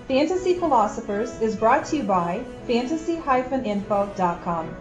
Fantasy Philosophers is brought to you by fantasy-info.com.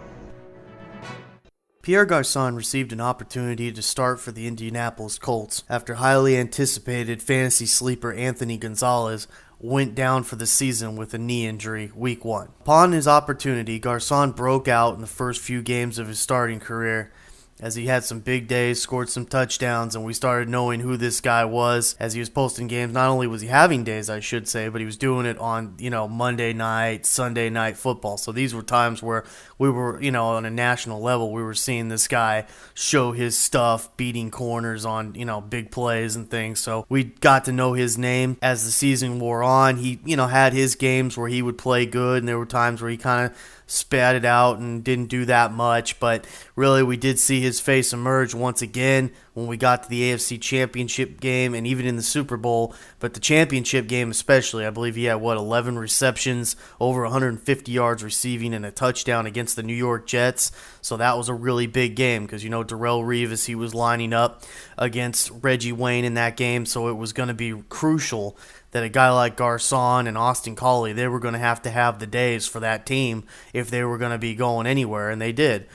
Pierre Garcon received an opportunity to start for the Indianapolis Colts after highly anticipated fantasy sleeper Anthony Gonzalez went down for the season with a knee injury week 1. Upon his opportunity, Garcon broke out in the first few games of his starting career as he had some big days, scored some touchdowns, and we started knowing who this guy was as he was posting games. Not only was he having days, I should say, but he was doing it on, Monday night, Sunday night football. So these were times where we were, on a national level, we were seeing this guy show his stuff, beating corners on, big plays and things. So we got to know his name as the season wore on. He, had his games where he would play good, and there were times where he kind of spat it out and didn't do that much, but really we did see his face emerge once again when we got to the AFC Championship game and even in the Super Bowl, but the championship game especially. I believe he had 11 receptions, over 150 yards receiving, and a touchdown against the New York Jets. So that was a really big game because Darrelle Revis, he was lining up against Reggie Wayne in that game, so it was going to be crucial that a guy like Garcon and Austin Collie, they were going to have the days for that team if they were going to be going anywhere, and they did.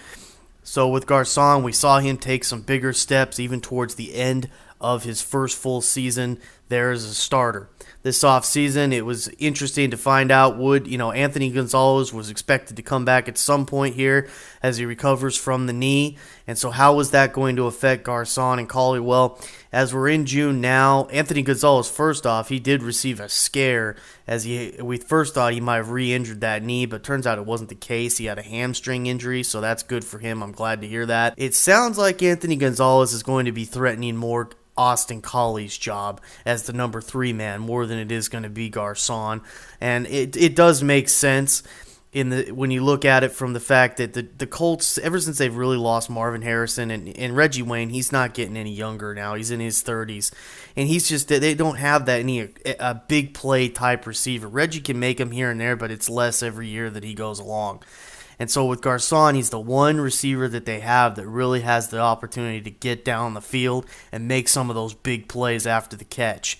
So with Garcon, we saw him take some bigger steps even towards the end of his first full season there as a starter. This offseason, it was interesting to find out Anthony Gonzalez was expected to come back at some point here as he recovers from the knee. And so how was that going to affect Garcon and Collie? Well, as we're in June now, Anthony Gonzalez, first off, he did receive a scare as we first thought he might have re-injured that knee, but turns out it wasn't the case. He had a hamstring injury, so that's good for him. I'm glad to hear that. It sounds like Anthony Gonzalez is going to be threatening more Austin Collie's job as the number 3 man more than it is going to be Garcon, and it does make sense when you look at it from the fact that the Colts, ever since they've really lost Marvin Harrison and Reggie Wayne, he's not getting any younger now. He's in his 30s, and they don't have a big play type receiver. Reggie can make them here and there, but it's less every year that he goes along. And so with Garcon, he's the one receiver that they have that really has the opportunity to get down the field and make some of those big plays after the catch,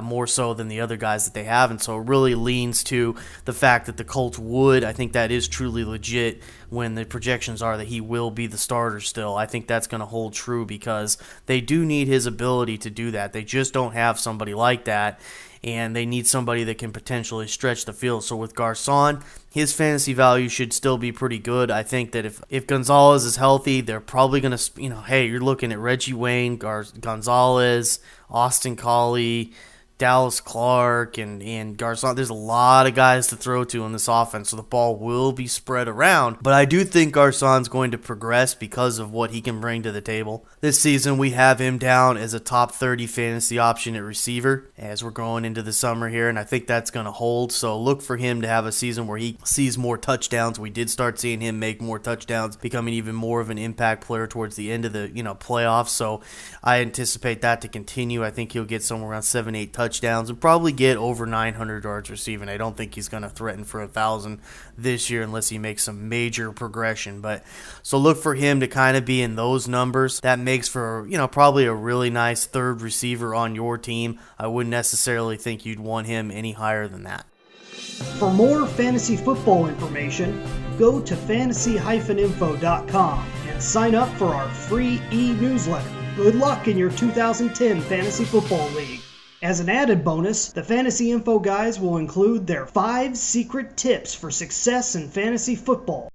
more so than the other guys that they have. And so it really leans to the fact that the Colts I think that is truly legit when the projections are that he will be the starter still. I think that's going to hold true because they do need his ability to do that. They just don't have somebody like that, and they need somebody that can potentially stretch the field. So with Garcon, his fantasy value should still be pretty good. I think that if Gonzalez is healthy, they're probably going to, hey, you're looking at Reggie Wayne, Gonzalez, Austin Collie, Dallas Clark, and Garcon. There's a lot of guys to throw to in this offense, so the ball will be spread around. But I do think Garcon's going to progress because of what he can bring to the table. This season, we have him down as a top 30 fantasy option at receiver as we're going into the summer here, and I think that's going to hold. So look for him to have a season where he sees more touchdowns. We did start seeing him make more touchdowns, becoming even more of an impact player towards the end of the playoffs. So I anticipate that to continue. I think he'll get somewhere around 7-8 touchdowns and probably get over 900 yards receiving. I don't think he's going to threaten for 1,000 this year unless he makes some major progression. But so look for him to kind of be in those numbers. That makes for probably a really nice third receiver on your team. I wouldn't necessarily think you'd want him any higher than that. For more fantasy football information, go to fantasy-info.com and sign up for our free e-newsletter. Good luck in your 2010 Fantasy Football League. As an added bonus, the Fantasy Info guys will include their 5 secret tips for success in fantasy football.